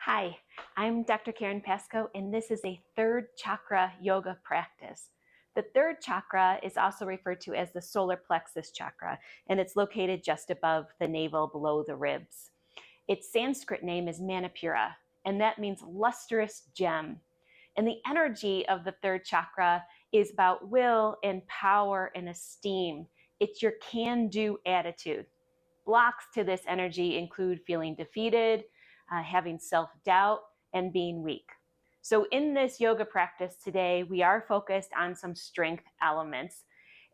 Hi, I'm Dr. Karen Pascoe, and this is a third chakra yoga practice. The third chakra is also referred to as the Solar Plexus Chakra, and it's located just above the navel, below the ribs. Its Sanskrit name is Manipura, and that means lustrous gem. And the energy of the third chakra is about will and power and esteem. It's your can-do attitude. Blocks to this energy include feeling defeated, having self-doubt, and being weak. So in this yoga practice today, we are focused on some strength elements.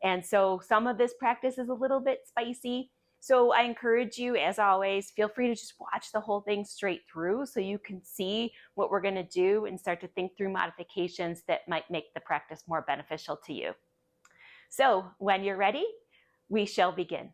And so some of this practice is a little bit spicy. So I encourage you, as always, feel free to just watch the whole thing straight through so you can see what we're going to do and start to think through modifications that might make the practice more beneficial to you. So when you're ready, we shall begin.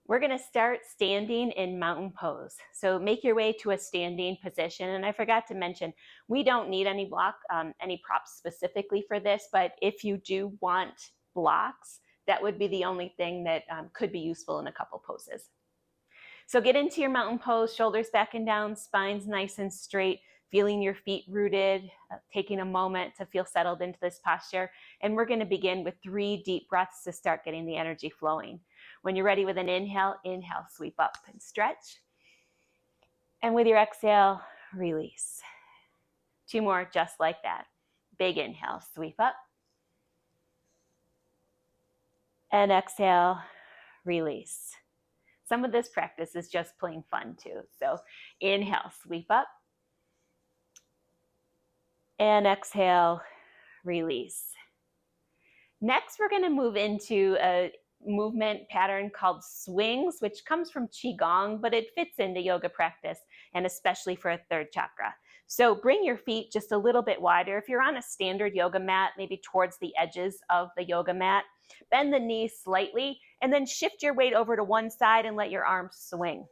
We're going to start standing in mountain pose. So make your way to a standing position. And I forgot to mention, we don't need any props specifically for this, but if you do want blocks, that would be the only thing that could be useful in a couple poses. So get into your mountain pose, shoulders back and down, spines nice and straight, feeling your feet rooted, taking a moment to feel settled into this posture. And we're going to begin with 3 deep breaths to start getting the energy flowing. When you're ready with an inhale, sweep up and stretch. And with your exhale, release. 2 more just like that. Big inhale, sweep up. And exhale, release. Some of this practice is just plain fun too. So inhale, sweep up. And exhale, release. Next, we're going to move into a movement pattern called swings, which comes from Qigong, but it fits into yoga practice, and especially for a third chakra. So bring your feet just a little bit wider. If you're on a standard yoga mat, maybe towards the edges of the yoga mat, bend the knees slightly, and then shift your weight over to one side and let your arms swing.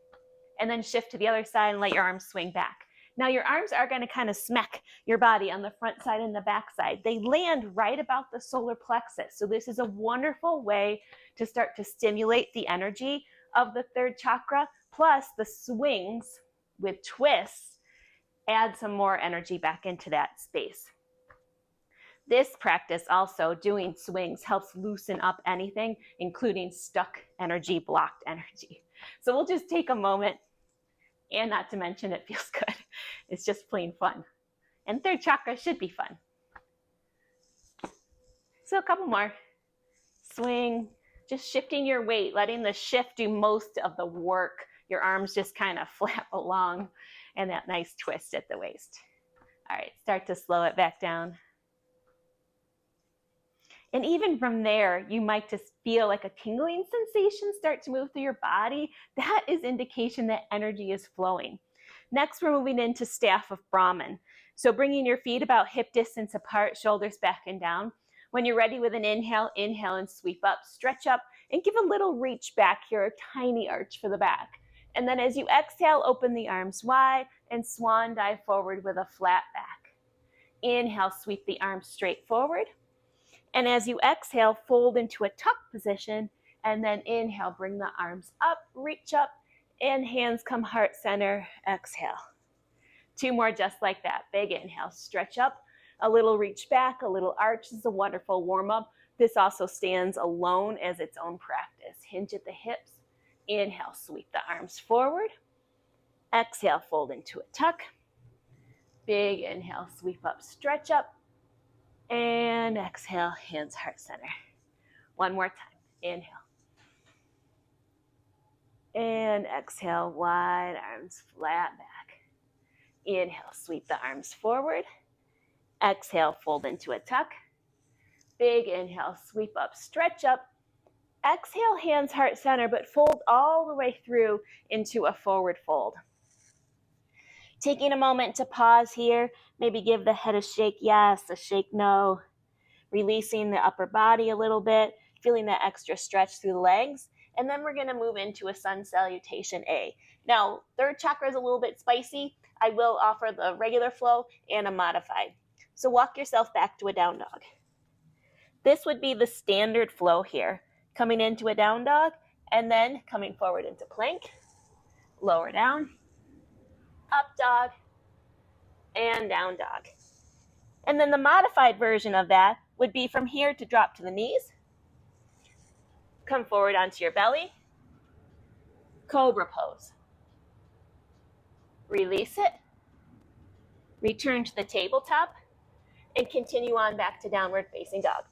And then shift to the other side and let your arms swing back. Now your arms are going to kind of smack your body on the front side and the back side. They land right about the solar plexus. So this is a wonderful way to start to stimulate the energy of the third chakra. Plus the swings with twists add some more energy back into that space. This practice also, doing swings, helps loosen up anything, including stuck energy, blocked energy. So we'll just take a moment. And not to mention, it feels good. It's just plain fun. And third chakra should be fun. So a couple more. Swing, just shifting your weight, letting the shift do most of the work. Your arms just kind of flap along, and that nice twist at the waist. All right, start to slow it back down. And even from there, you might just feel like a tingling sensation start to move through your body. That is indication that energy is flowing. Next, we're moving into Staff of Brahman. So bringing your feet about hip distance apart, shoulders back and down. When you're ready with an inhale and sweep up, stretch up, and give a little reach back here, a tiny arch for the back. And then as you exhale, open the arms wide and swan dive forward with a flat back. Inhale, sweep the arms straight forward. And as you exhale, fold into a tuck position, and then inhale, bring the arms up, reach up, and hands come heart center, exhale. 2 more just like that. Big inhale, stretch up, a little reach back, a little arch. This is a wonderful warm-up. This also stands alone as its own practice. Hinge at the hips. Inhale, sweep the arms forward. Exhale, fold into a tuck. Big inhale, sweep up, stretch up. And exhale, hands heart center. 1 more time. Inhale. And exhale, wide arms flat back. Inhale, sweep the arms forward. Exhale, fold into a tuck. Big inhale, sweep up, stretch up. Exhale, hands heart center, but fold all the way through into a forward fold. Taking a moment to pause here, maybe give the head a shake yes, a shake no. Releasing the upper body a little bit, feeling that extra stretch through the legs. And then we're going to move into a sun salutation A. Now, third chakra is a little bit spicy. I will offer the regular flow and a modified. So walk yourself back to a down dog. This would be the standard flow here, coming into a down dog and then coming forward into plank, lower down, up dog, and down dog. And then the modified version of that would be from here to drop to the knees, come forward onto your belly, cobra pose. Release it, return to the tabletop, and continue on back to downward facing dog.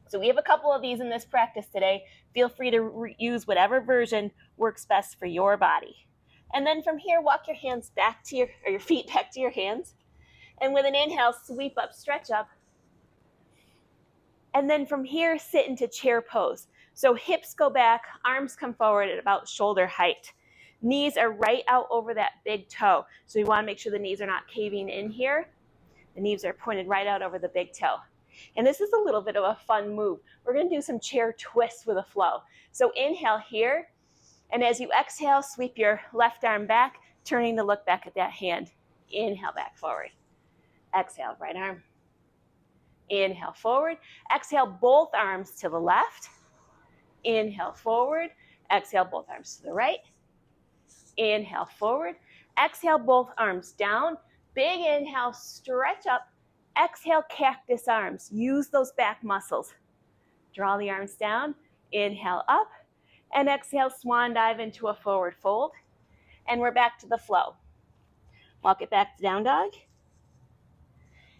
So we have a couple of these in this practice today. Feel free to use whatever version works best for your body. And then from here, walk your hands back to your feet back to your hands. And with an inhale, sweep up, stretch up. And then from here, sit into chair pose. So hips go back, arms come forward at about shoulder height. Knees are right out over that big toe. So you want to make sure the knees are not caving in here. The knees are pointed right out over the big toe. And this is a little bit of a fun move. We're going to do some chair twists with a flow. So inhale here. And as you exhale, sweep your left arm back, turning to look back at that hand. Inhale back forward. Exhale, right arm. Inhale forward. Exhale, both arms to the left. Inhale forward. Exhale, both arms to the right. Inhale forward. Exhale, both arms down. Big inhale, stretch up. Exhale, cactus arms. Use those back muscles. Draw the arms down. Inhale up. And exhale, swan dive into a forward fold. And we're back to the flow. Walk it back to down dog.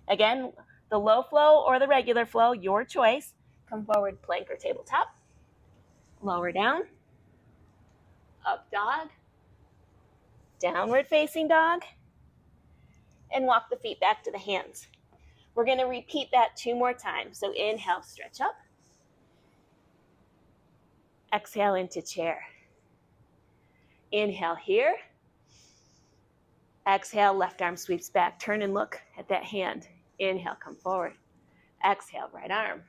Again, the low flow or the regular flow, your choice. Come forward, plank or tabletop. Lower down. Up dog. Downward facing dog. And walk the feet back to the hands. We're going to repeat that 2 more times. So inhale, stretch up. Exhale into chair. Inhale here. Exhale, left arm sweeps back. Turn and look at that hand. Inhale, come forward. Exhale, right arm.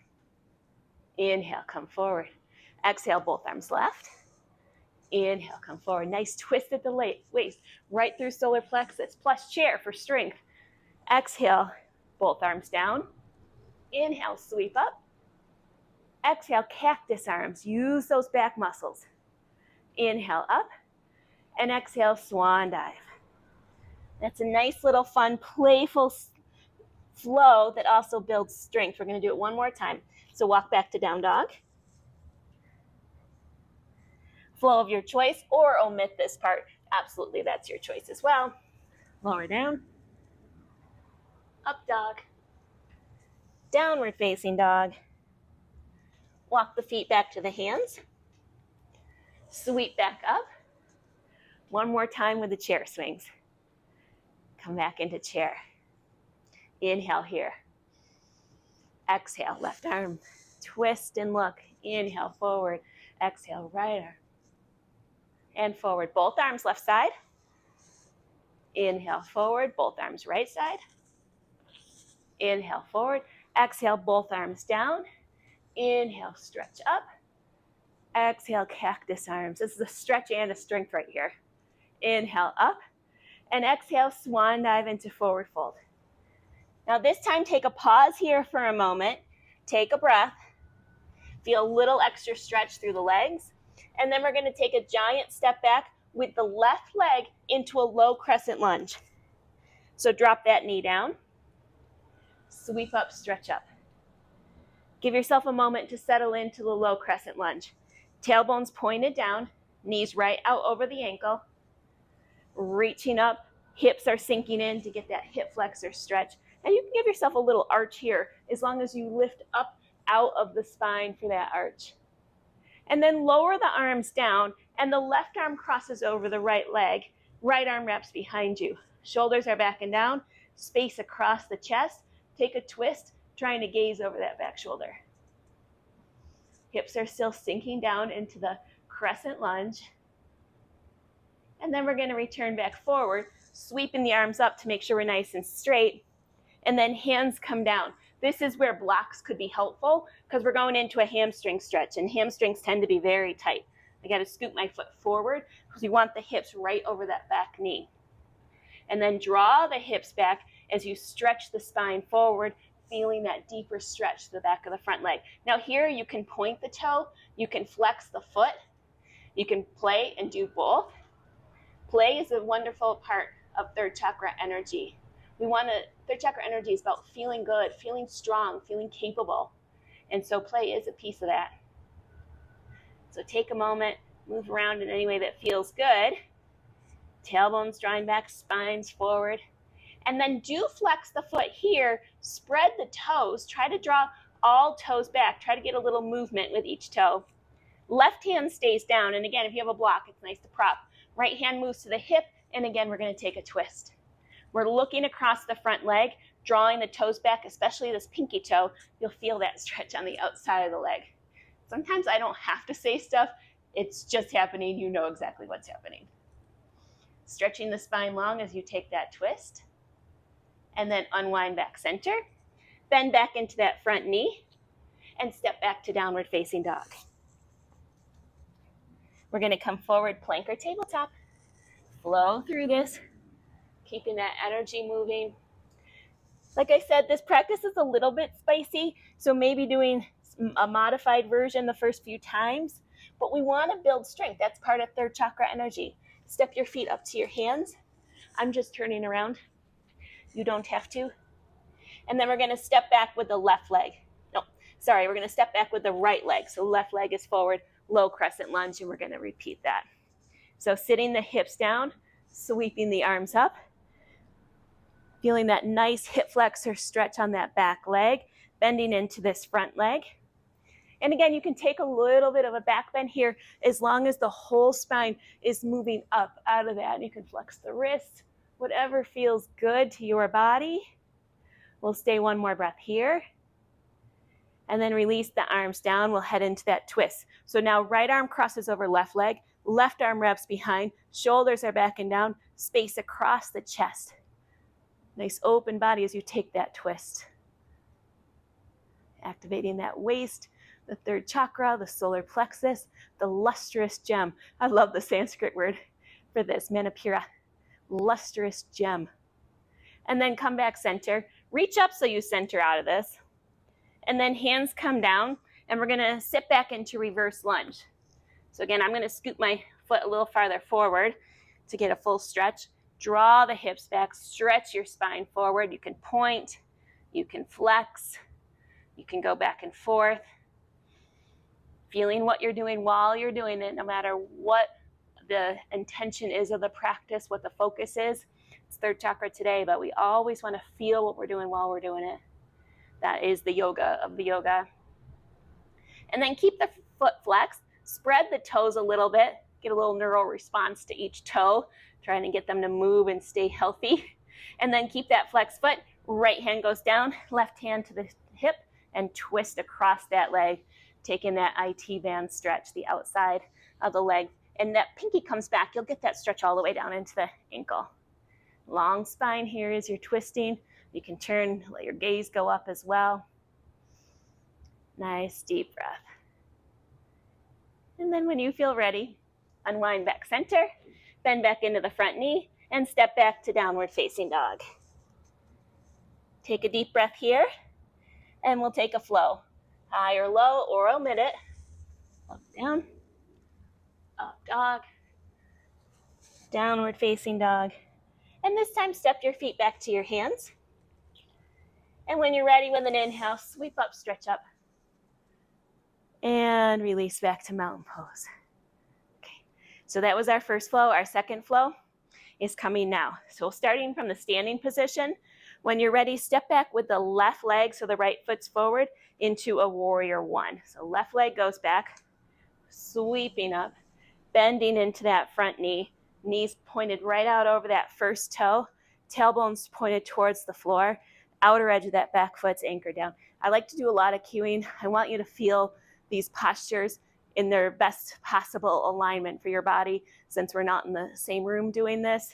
Inhale, come forward. Exhale, both arms left. Inhale, come forward. Nice twist at the waist, right through solar plexus, plus chair for strength. Exhale, both arms down. Inhale, sweep up. Exhale, cactus arms. Use those back muscles. Inhale up. And exhale, swan dive. That's a nice little fun, playful flow that also builds strength. We're going to do it 1 more time. So walk back to down dog. Flow of your choice, or omit this part. Absolutely, that's your choice as well. Lower down. Up dog. Downward facing dog. Walk the feet back to the hands. Sweep back up. 1 more time with the chair swings. Come back into chair. Inhale here. Exhale, left arm. Twist and look. Inhale, forward. Exhale, right arm. And forward. Both arms left side. Inhale, forward. Both arms right side. Inhale, forward. Exhale, both arms down. Inhale, stretch up. Exhale, cactus arms. This is a stretch and a strength right here. Inhale, up. And exhale, swan dive into forward fold. Now this time, take a pause here for a moment. Take a breath. Feel a little extra stretch through the legs. And then we're going to take a giant step back with the left leg into a low crescent lunge. So drop that knee down. Sweep up, stretch up. Give yourself a moment to settle into the low crescent lunge. Tailbones pointed down, knees right out over the ankle. Reaching up, hips are sinking in to get that hip flexor stretch. And you can give yourself a little arch here as long as you lift up out of the spine for that arch. And then lower the arms down, and the left arm crosses over the right leg. Right arm wraps behind you. Shoulders are back and down, space across the chest. Take a twist, trying to gaze over that back shoulder. Hips are still sinking down into the crescent lunge. And then we're going to return back forward, sweeping the arms up to make sure we're nice and straight. And then hands come down. This is where blocks could be helpful because we're going into a hamstring stretch, and hamstrings tend to be very tight. I got to scoop my foot forward because we want the hips right over that back knee. And then draw the hips back as you stretch the spine forward, feeling that deeper stretch to the back of the front leg. Now here you can point the toe, you can flex the foot, you can play and do both. Play is a wonderful part of third chakra energy. Third chakra energy is about feeling good, feeling strong, feeling capable. And so play is a piece of that. So take a moment, move around in any way that feels good. Tailbones drawing back, spines forward. And then do flex the foot here, spread the toes, try to draw all toes back, try to get a little movement with each toe. Left hand stays down, and again, if you have a block, it's nice to prop. Right hand moves to the hip, and again, we're gonna take a twist. We're looking across the front leg, drawing the toes back, especially this pinky toe. You'll feel that stretch on the outside of the leg. Sometimes I don't have to say stuff, it's just happening, you know exactly what's happening. Stretching the spine long as you take that twist, and then unwind back center, bend back into that front knee, and step back to downward facing dog. We're gonna come forward, plank or tabletop, flow through this, keeping that energy moving. Like I said, this practice is a little bit spicy, so maybe doing a modified version the first few times, but we wanna build strength. That's part of third chakra energy. Step your feet up to your hands. I'm just turning around. You don't have to. And then we're gonna step back with the left leg. We're gonna step back with the right leg. So left leg is forward, low crescent lunge, and we're gonna repeat that. So sitting the hips down, sweeping the arms up, feeling that nice hip flexor stretch on that back leg, bending into this front leg. And again, you can take a little bit of a back bend here as long as the whole spine is moving up out of that. And you can flex the wrists, whatever feels good to your body. We'll stay one more breath here. And then release the arms down. We'll head into that twist. So now right arm crosses over left leg, left arm wraps behind, shoulders are back and down, space across the chest. Nice open body as you take that twist. Activating that waist, the third chakra, the solar plexus, the lustrous gem. I love the Sanskrit word for this, Manipura, lustrous gem. And then come back center. Reach up so you center out of this. And then hands come down, and we're gonna sit back into reverse lunge. So again, I'm gonna scoot my foot a little farther forward to get a full stretch. Draw the hips back, stretch your spine forward. You can point, you can flex, you can go back and forth. Feeling what you're doing while you're doing it, no matter what the intention is of the practice, what the focus is. It's third chakra today, but we always wanna feel what we're doing while we're doing it. That is the yoga of the yoga. And then keep the foot flexed, spread the toes a little bit, get a little neural response to each toe, trying to get them to move and stay healthy. And then keep that flexed foot, right hand goes down, left hand to the hip, and twist across that leg, taking that IT band stretch, the outside of the leg. And that pinky comes back, you'll get that stretch all the way down into the ankle. Long spine here as you're twisting. You can turn, let your gaze go up as well. Nice deep breath. And then when you feel ready, unwind back center, bend back into the front knee, and step back to downward facing dog. Take a deep breath here, and we'll take a flow. High or low, or omit it. Up, down, up dog, downward facing dog. And this time, step your feet back to your hands. And when you're ready with an inhale, sweep up, stretch up. And release back to mountain pose. Okay, so that was our first flow. Our second flow is coming now. So starting from the standing position, when you're ready, step back with the left leg, so the right foot's forward, into a warrior one. So left leg goes back, sweeping up, bending into that front knee, knees pointed right out over that first toe, tailbones pointed towards the floor, outer edge of that back foot's anchored down. I like to do a lot of cueing. I want you to feel these postures in their best possible alignment for your body, since we're not in the same room doing this.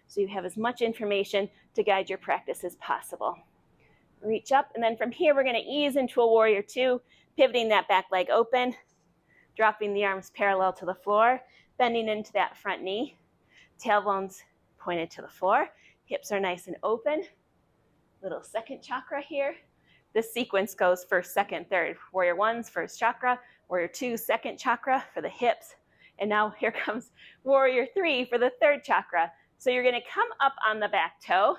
So you have as much information to guide your practice as possible. Reach up, and then from here, we're gonna ease into a warrior two, pivoting that back leg open, dropping the arms parallel to the floor, bending into that front knee, tailbones pointed to the floor, hips are nice and open. Little second chakra here. This sequence goes first, second, third. Warrior one's first chakra, warrior two, second chakra for the hips, And now here comes warrior 3 for the third chakra. So you're going to come up on the back toe,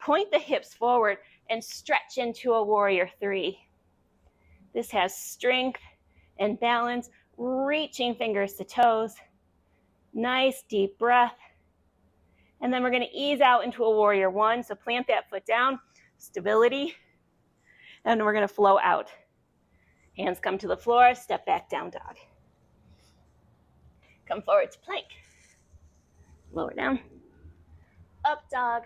point the hips forward, and stretch into a warrior 3. This has strength and balance, reaching fingers to toes. Nice deep breath. And then we're going to ease out into a warrior 1. So plant that foot down, stability, and we're going to flow out. Hands come to the floor, step back, down dog. Come forward to plank. Lower down. Up dog.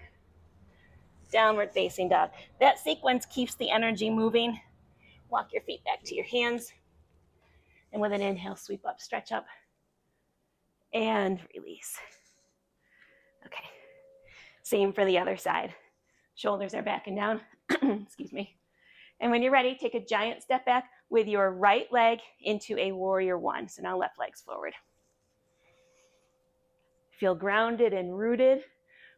Downward facing dog. That sequence keeps the energy moving. Walk your feet back to your hands. And with an inhale, sweep up, stretch up, and release. Okay. Same for the other side. Shoulders are back and down. Excuse me. And when you're ready, take a giant step back with your right leg into a warrior 1. So now left leg's forward. Feel grounded and rooted.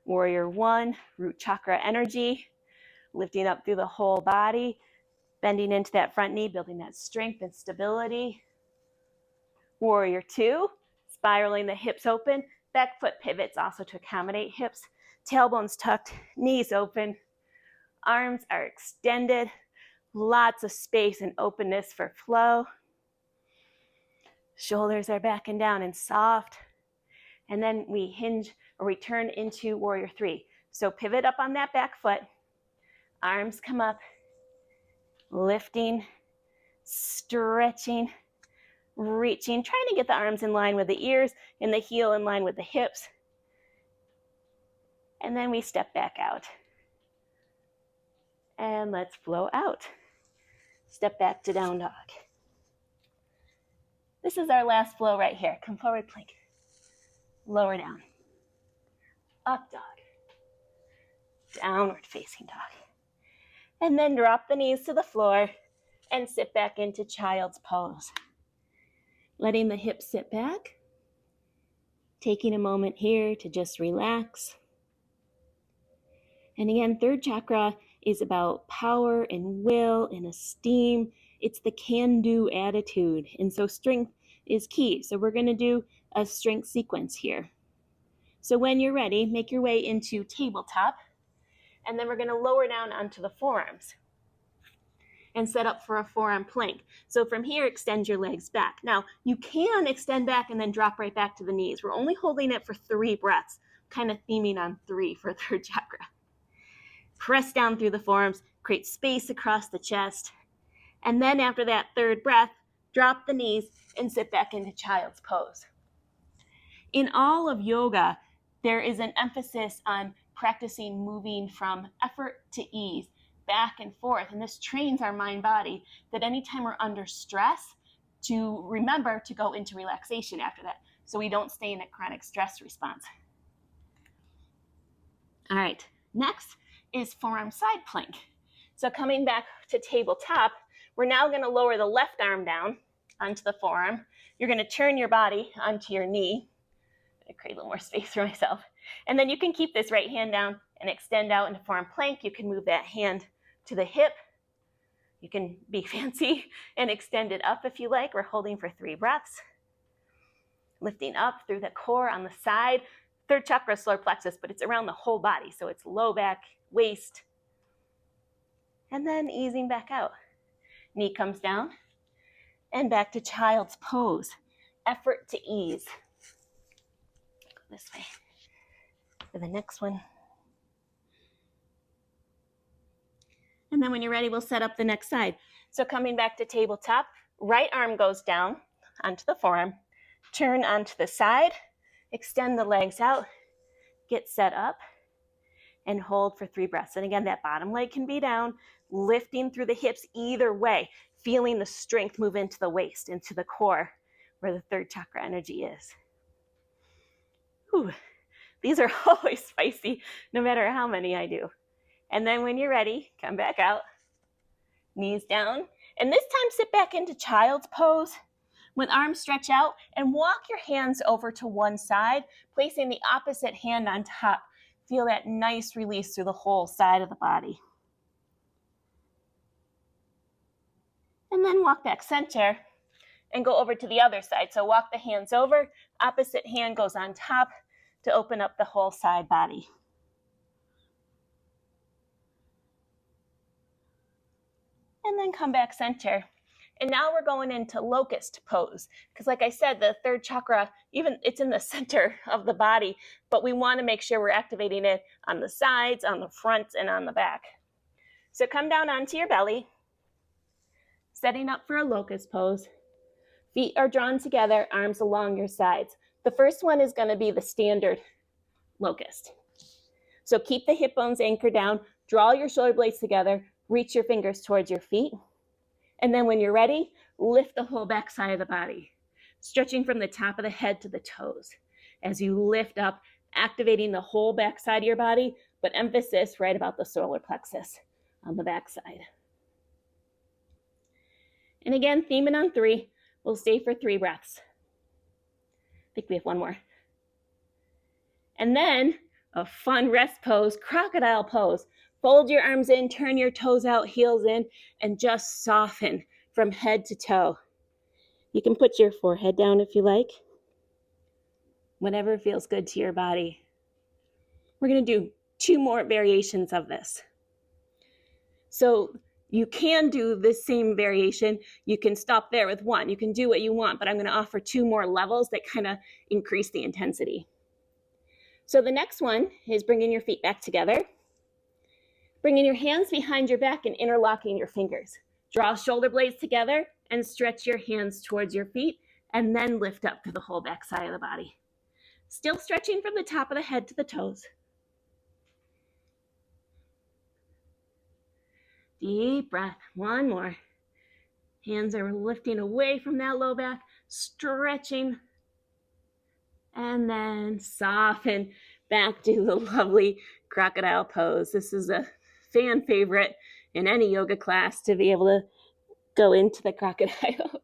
Warrior 1, root chakra energy, lifting up through the whole body, bending into that front knee, building that strength and stability. Warrior 2, spiraling the hips open, back foot pivots also to accommodate hips, tailbones tucked, knees open, arms are extended, lots of space and openness for flow. Shoulders are back and down and soft. And then we hinge or we turn into warrior 3. So pivot up on that back foot, arms come up, lifting, stretching, reaching, trying to get the arms in line with the ears and the heel in line with the hips. And then we step back out. And let's flow out. Step back to down dog. This is our last flow right here. Come forward, plank. Lower down. Up dog. Downward facing dog. And then drop the knees to the floor and sit back into child's pose. Letting the hips sit back. Taking a moment here to just relax. And again, third chakra is about power and will and esteem. It's the can-do attitude. And so strength is key. So we're going to do a strength sequence here. So when you're ready, make your way into tabletop. And then we're going to lower down onto the forearms and set up for a forearm plank. So from here, extend your legs back. Now, you can extend back and then drop right back to the knees. We're only holding it for 3 breaths, kind of theming on 3 for third chakra. Press down through the forearms, create space across the chest. And then after that third breath, drop the knees and sit back into child's pose. In all of yoga, there is an emphasis on practicing moving from effort to ease, back and forth. And this trains our mind-body that anytime we're under stress, to remember to go into relaxation after that, so we don't stay in a chronic stress response. All right, next is forearm side plank. So coming back to tabletop, we're now going to lower the left arm down onto the forearm. You're going to turn your body onto your knee. I create a little more space for myself. And then you can keep this right hand down and extend out into forearm plank. You can move that hand to the hip. You can be fancy and extend it up if you like. We're holding for 3 breaths. Lifting up through the core on the side. Third chakra is solar plexus, but it's around the whole body. So it's low back, waist. And then easing back out. Knee comes down. And back to child's pose. Effort to ease. This way. For the next one. And then when you're ready, we'll set up the next side. So coming back to tabletop, right arm goes down onto the forearm. Turn onto the side. Extend the legs out. Get set up. And hold for 3 breaths. And again, that bottom leg can be down. Lifting through the hips either way. Feeling the strength move into the waist, into the core, where the third chakra energy is. Whew. These are always spicy, no matter how many I do. And then when you're ready, come back out, knees down, and this time sit back into child's pose with arms stretch out and walk your hands over to one side, placing the opposite hand on top. Feel that nice release through the whole side of the body. And then walk back center and go over to the other side. So walk the hands over, opposite hand goes on top to open up the whole side body. And then come back center. And now we're going into locust pose, because like I said, the third chakra, even it's in the center of the body, but we want to make sure we're activating it on the sides, on the front, and on the back. So come down onto your belly, setting up for a locust pose. Feet are drawn together, arms along your sides. The first one is going to be the standard locust. So keep the hip bones anchored down, draw your shoulder blades together, reach your fingers towards your feet. And then when you're ready, lift the whole back side of the body, stretching from the top of the head to the toes. As you lift up, activating the whole back side of your body, but emphasis right about the solar plexus on the back side. And again, theming on 3. We'll stay for 3 breaths. I think we have one more. And then a fun rest pose, crocodile pose. Fold your arms in, turn your toes out, heels in, and just soften from head to toe. You can put your forehead down if you like. Whatever feels good to your body. We're going to do 2 more variations of this. So you can do this same variation. You can stop there with 1. You can do what you want, but I'm going to offer 2 more levels that kind of increase the intensity. So the next one is bringing your feet back together. Bringing your hands behind your back and interlocking your fingers. Draw shoulder blades together and stretch your hands towards your feet and then lift up through the whole back side of the body. Still stretching from the top of the head to the toes. Deep breath, 1 more. Hands are lifting away from that low back, stretching, and then soften back to the lovely crocodile pose. This is a fan favorite in any yoga class to be able to go into the crocodile.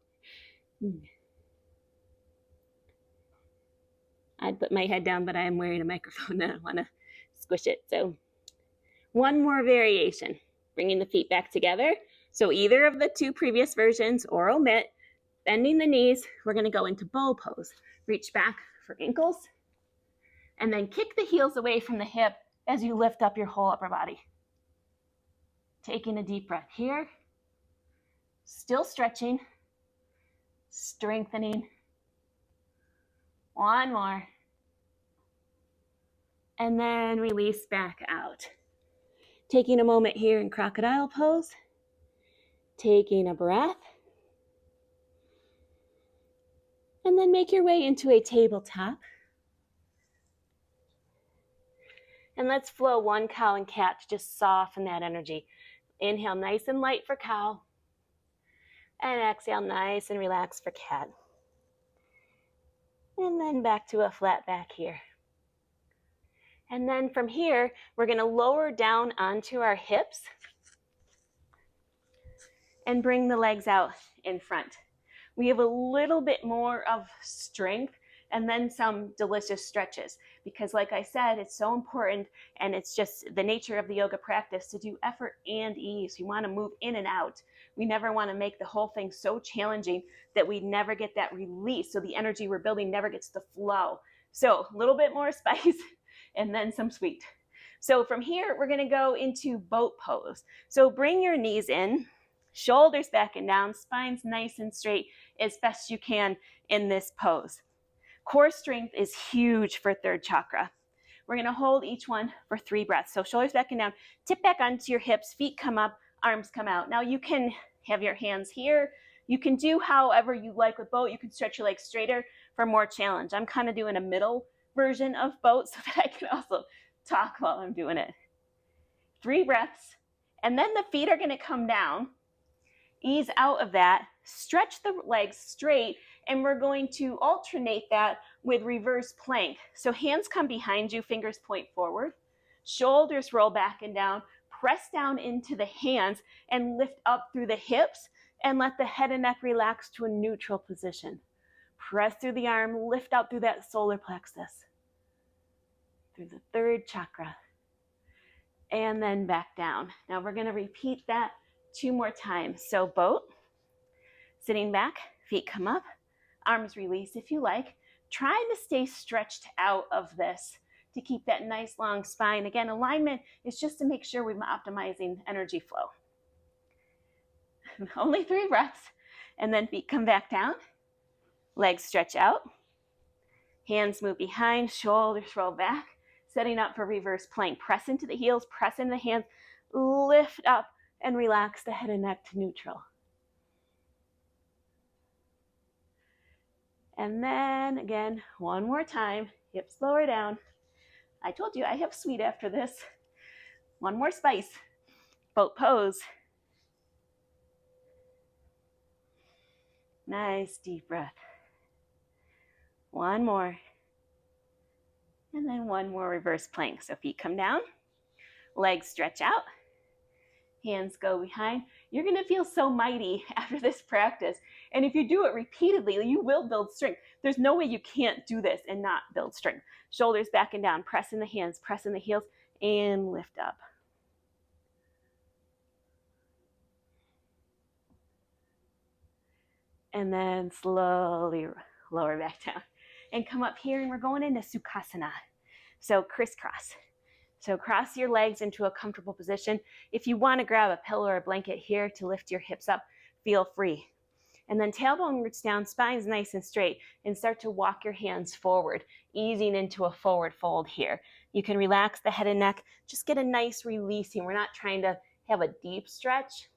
I'd put my head down, but I am wearing a microphone and I want to squish it. So 1 more variation, bringing the feet back together. So either of the 2 previous versions or omit, bending the knees, we're going to go into bow pose. Reach back for ankles, and then kick the heels away from the hip as you lift up your whole upper body. Taking a deep breath here, still stretching, strengthening. 1 more. And then release back out. Taking a moment here in crocodile pose. Taking a breath. And then make your way into a tabletop. And let's flow 1 cow and cat to just soften that energy. Inhale nice and light for cow. And exhale nice and relaxed for cat. And then back to a flat back here. And then from here, we're going to lower down onto our hips and bring the legs out in front. We have a little bit more of strength and then some delicious stretches, because like I said, it's so important, and it's just the nature of the yoga practice to do effort and ease. You want to move in and out. We never want to make the whole thing so challenging that we never get that release, so the energy we're building never gets to flow. So a little bit more spice and then some sweet. So from here, we're going to go into boat pose. So bring your knees in, shoulders back and down, spine's nice and straight as best you can in this pose. Core strength is huge for third chakra. We're going to hold each one for 3 breaths. So shoulders back and down, tip back onto your hips, feet come up, arms come out. Now you can have your hands here. You can do however you like with boat. You can stretch your legs straighter for more challenge. I'm kind of doing a middle version of boat so that I can also talk while I'm doing it. 3 breaths, and then the feet are going to come down. Ease out of that, stretch the legs straight, and we're going to alternate that with reverse plank. So hands come behind you, fingers point forward, shoulders roll back and down, press down into the hands and lift up through the hips and let the head and neck relax to a neutral position. Press through the arm, lift out through that solar plexus, through the third chakra, and then back down. Now we're going to repeat that 2 more times. So boat, sitting back, Feet come up, arms release if you like. Trying to stay stretched out of this to keep that nice long spine. Again, alignment is just to make sure we're optimizing energy flow. Only 3 breaths. And then feet come back down. Legs stretch out. Hands move behind, shoulders roll back. Setting up for reverse plank. Press into the heels, press into the hands. Lift up and relax the head and neck to neutral. And then again, one more time, hips lower down. I told you I have sweet after this. One more spice. Boat pose. Nice deep breath. One more. And then one more reverse plank. So feet come down, legs stretch out, hands go behind. You're going to feel so mighty after this practice. And if you do it repeatedly, you will build strength. There's no way you can't do this and not build strength. Shoulders back and down, press in the hands, press in the heels, and lift up. And then slowly lower back down. And come up here, and we're going into Sukhasana. So crisscross. So cross your legs into a comfortable position. If you want to grab a pillow or a blanket here to lift your hips up, feel free. And then tailbone roots down, spine's nice and straight, and start to walk your hands forward, easing into a forward fold here. You can relax the head and neck, just get a nice releasing. We're not trying to have a deep stretch,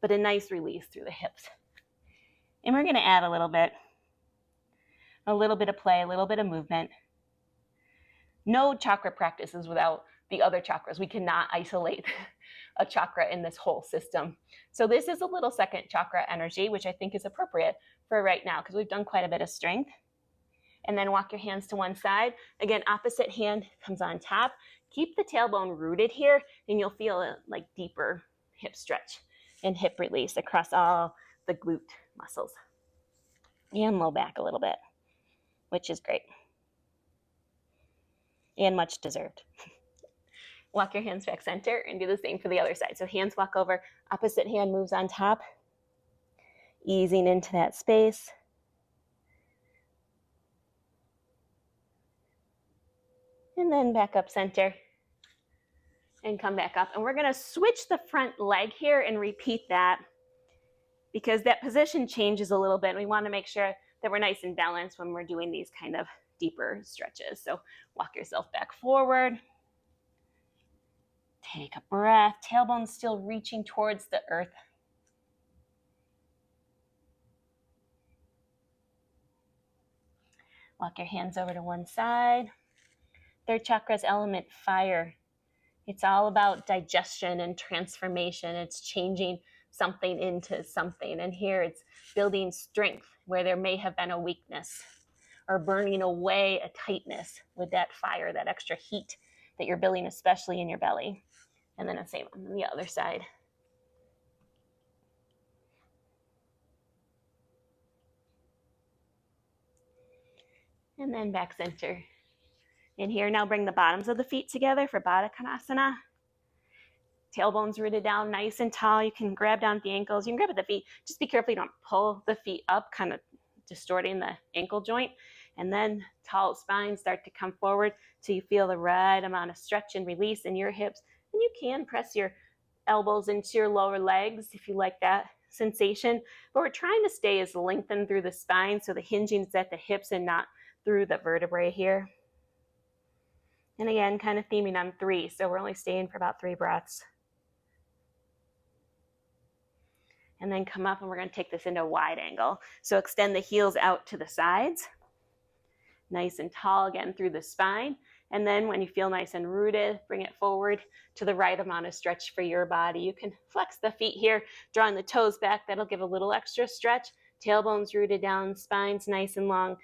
but a nice release through the hips. And we're going to add a little bit of play, a little bit of movement. No chakra practice is without the other chakras. We cannot isolate a chakra in this whole system. So this is a little second chakra energy, which I think is appropriate for right now because we've done quite a bit of strength. And then walk your hands to one side. Again, opposite hand comes on top. Keep the tailbone rooted here, and you'll feel a like deeper hip stretch and hip release across all the glute muscles. And low back a little bit, which is great. And much deserved. Walk your hands back center and do the same for the other side. So hands walk over, opposite hand moves on top, easing into that space. And then back up center and come back up. And we're going to switch the front leg here and repeat that because that position changes a little bit. We want to make sure that we're nice and balanced when we're doing these kind of deeper stretches. So walk yourself back forward. Take a breath. Tailbone still reaching towards the earth. Walk your hands over to one side. Third chakra's element, fire. It's all about digestion and transformation. It's changing something into something. And here it's building strength where there may have been a weakness, or burning away a tightness with that fire, that extra heat that you're building, especially in your belly. And then the same on the other side. And then back center. And here, now bring the bottoms of the feet together for Baddha Konasana. Tailbones rooted down nice and tall. You can grab down at the ankles. You can grab at the feet. Just be careful you don't pull the feet up, kind of distorting the ankle joint. And then tall spine, start to come forward till you feel the right amount of stretch and release in your hips. And you can press your elbows into your lower legs if you like that sensation. But we're trying to stay as lengthened through the spine so the hinging is at the hips and not through the vertebrae here. And again, kind of theming on 3. So we're only staying for about 3 breaths. And then come up, and we're going to take this into a wide angle. So extend the heels out to the sides. Nice and tall again through the spine. And then when you feel nice and rooted, bring it forward to the right amount of stretch for your body. You can flex the feet here, drawing the toes back. That'll give a little extra stretch. Tailbones rooted down, spine's nice and long.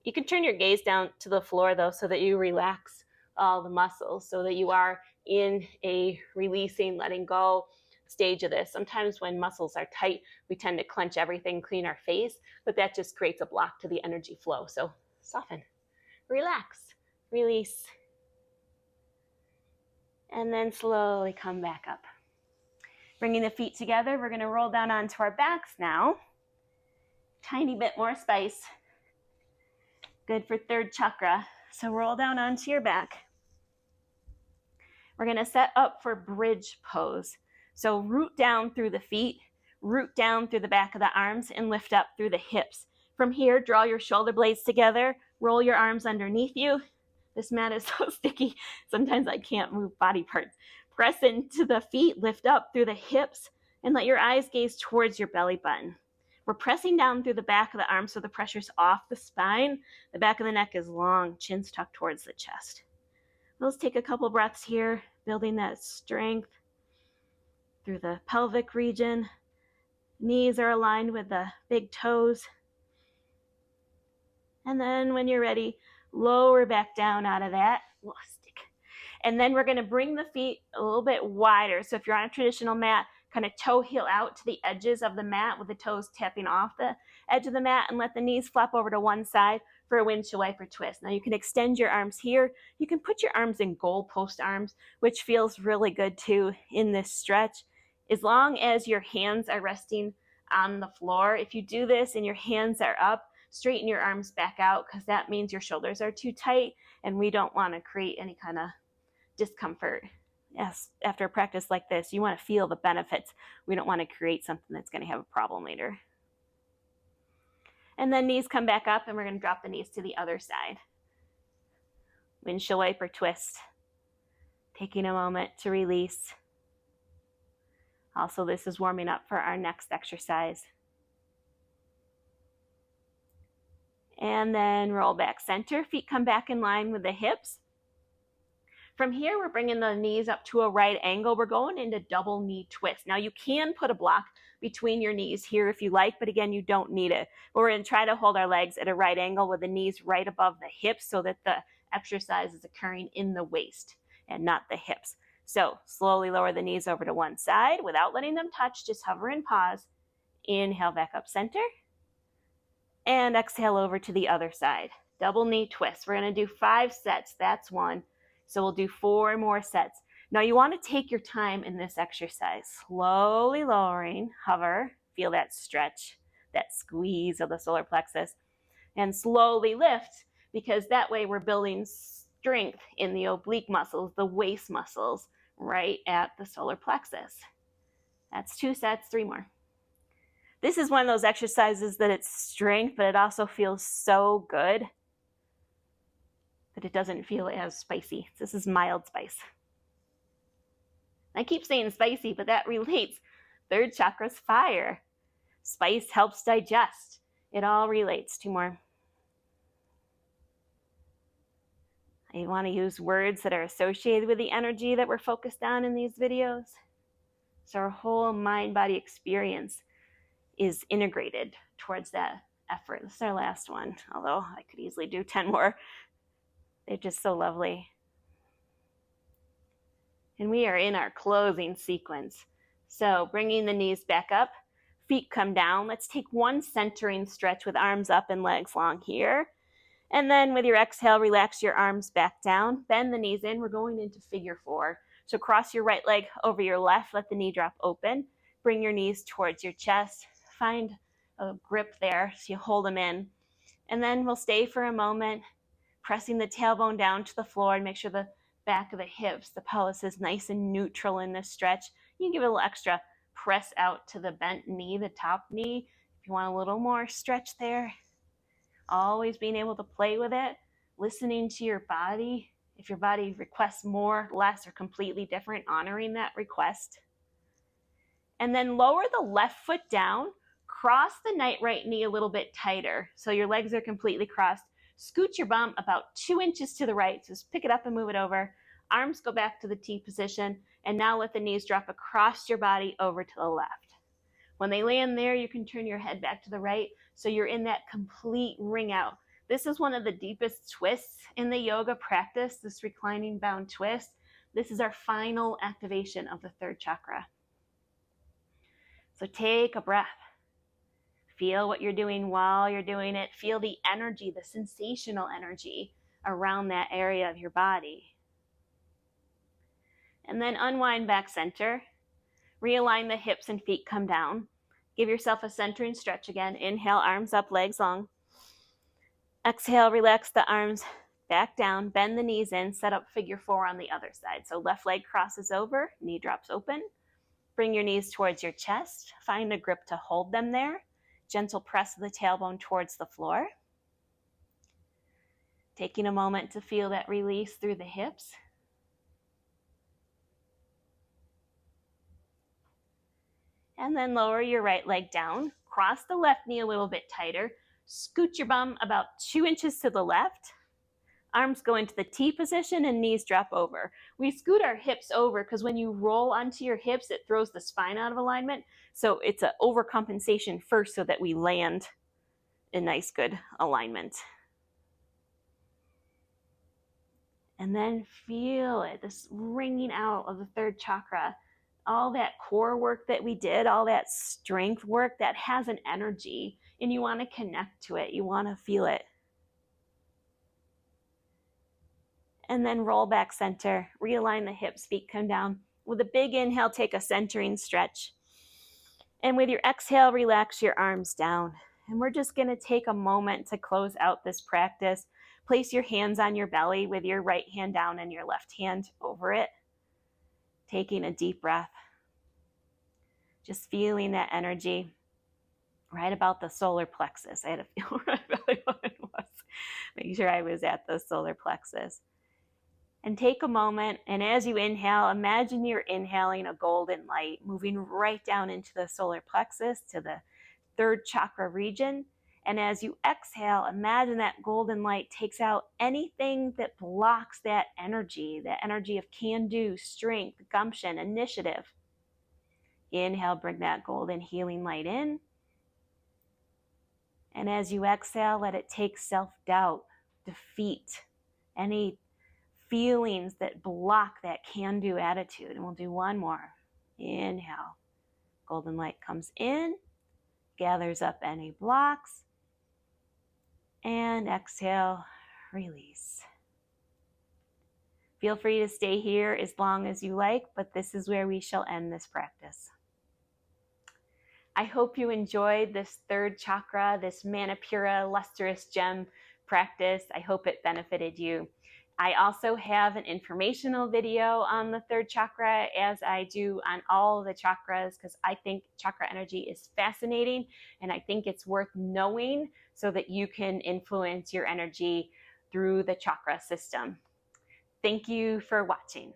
You can turn your gaze down to the floor, though, so that you relax all the muscles, so that you are in a releasing, letting go stage of this. Sometimes when muscles are tight, we tend to clench everything, clean our face, but that just creates a block to the energy flow. So soften, relax, release, and then slowly come back up. Bringing the feet together, we're going to roll down onto our backs now. Tiny bit more spice. Good for third chakra. So roll down onto your back. We're going to set up for bridge pose. So root down through the feet, root down through the back of the arms, and lift up through the hips. From here, draw your shoulder blades together, roll your arms underneath you. This mat is so sticky, sometimes I can't move body parts. Press into the feet, lift up through the hips, and let your eyes gaze towards your belly button. We're pressing down through the back of the arms so the pressure's off the spine. The back of the neck is long, chin's tucked towards the chest. Let's take a couple breaths here, building that strength through the pelvic region. Knees are aligned with the big toes. And then when you're ready, lower back down out of that. And then we're going to bring the feet a little bit wider. So if you're on a traditional mat, kind of toe heel out to the edges of the mat with the toes tapping off the edge of the mat, and let the knees flap over to one side for a windshield wiper twist. Now you can extend your arms here. You can put your arms in goalpost arms, which feels really good too in this stretch, as long as your hands are resting on the floor. If you do this and your hands are up, straighten your arms back out, because that means your shoulders are too tight, and we don't want to create any kind of discomfort. Yes, after a practice like this, you want to feel the benefits. We don't want to create something that's going to have a problem later. And then knees come back up, and we're going to drop the knees to the other side. Windshield wiper twist. Taking a moment to release. Also, this is warming up for our next exercise. And then roll back center. Feet come back in line with the hips. From here, we're bringing the knees up to a right angle. We're going into double knee twist. Now, you can put a block between your knees here if you like, but again, you don't need it. But we're going to try to hold our legs at a right angle with the knees right above the hips so that the exercise is occurring in the waist and not the hips. So slowly lower the knees over to one side without letting them touch. Just hover and pause. Inhale back up center. And exhale over to the other side. Double knee twist. We're going to do 5 sets. That's one. So we'll do 4 more sets. Now you want to take your time in this exercise. Slowly lowering, hover, feel that stretch, that squeeze of the solar plexus, and slowly lift, because that way we're building strength in the oblique muscles, the waist muscles, right at the solar plexus. That's 2 sets, 3 more. This is one of those exercises that it's strength, but it also feels so good that it doesn't feel as spicy. This is mild spice. I keep saying spicy, but that relates. Third chakra's fire. Spice helps digest. It all relates. 2 more. I want to use words that are associated with the energy that we're focused on in these videos. So our whole mind-body experience is integrated towards that effort. This is our last one, although I could easily do 10 more. They're just so lovely. And we are in our closing sequence. So bringing the knees back up, feet come down. Let's take one centering stretch with arms up and legs long here. And then with your exhale, relax your arms back down. Bend the knees in. We're going into figure 4. So cross your right leg over your left. Let the knee drop open. Bring your knees towards your chest. Find a grip there so you hold them in. And then we'll stay for a moment, pressing the tailbone down to the floor, and make sure the back of the hips, the pelvis is nice and neutral in this stretch. You can give it a little extra press out to the bent knee, the top knee. If you want a little more stretch there, always being able to play with it, listening to your body. If your body requests more, less, or completely different, honoring that request. And then lower the left foot down, cross the right knee a little bit tighter so your legs are completely crossed. Scoot your bum about 2 inches to the right. So just pick it up and move it over. Arms go back to the T position. And now let the knees drop across your body over to the left. When they land there, you can turn your head back to the right. So you're in that complete ring out. This is one of the deepest twists in the yoga practice, this reclining bound twist. This is our final activation of the third chakra. So take a breath. Feel what you're doing while you're doing it. Feel the energy, the sensational energy around that area of your body. And then unwind back center. Realign the hips and feet come down. Give yourself a centering stretch again. Inhale, arms up, legs long. Exhale, relax the arms back down, bend the knees in, set up figure four on the other side. So left leg crosses over, knee drops open. Bring your knees towards your chest. Find a grip to hold them there. Gentle press of the tailbone towards the floor. Taking a moment to feel that release through the hips. And then lower your right leg down. Cross the left knee a little bit tighter. Scoot your bum about 2 inches to the left. Arms go into the T position and knees drop over. We scoot our hips over because when you roll onto your hips, it throws the spine out of alignment. So it's an overcompensation first so that we land in nice, good alignment. And then feel it, this ringing out of the third chakra. All that core work that we did, all that strength work, that has an energy, and you want to connect to it. You want to feel it. And then roll back center, realign the hips, feet come down. With a big inhale, take a centering stretch. And with your exhale, relax your arms down. And we're just going to take a moment to close out this practice. Place your hands on your belly with your right hand down and your left hand over it. Taking a deep breath. Just feeling that energy right about the solar plexus. I had to feel right about what it was. Make sure I was at the solar plexus. And take a moment, and as you inhale, imagine you're inhaling a golden light moving right down into the solar plexus to the third chakra region. And as you exhale, imagine that golden light takes out anything that blocks that energy of can-do, strength, gumption, initiative. Inhale, bring that golden healing light in. And as you exhale, let it take self-doubt, defeat, any feelings that block that can-do attitude. And we'll do one more. Inhale. Golden light comes in, gathers up any blocks. And exhale, release. Feel free to stay here as long as you like, but this is where we shall end this practice. I hope you enjoyed this third chakra, this Manipura Lustrous Gem practice. I hope it benefited you. I also have an informational video on the third chakra, as I do on all the chakras, because I think chakra energy is fascinating and I think it's worth knowing so that you can influence your energy through the chakra system. Thank you for watching.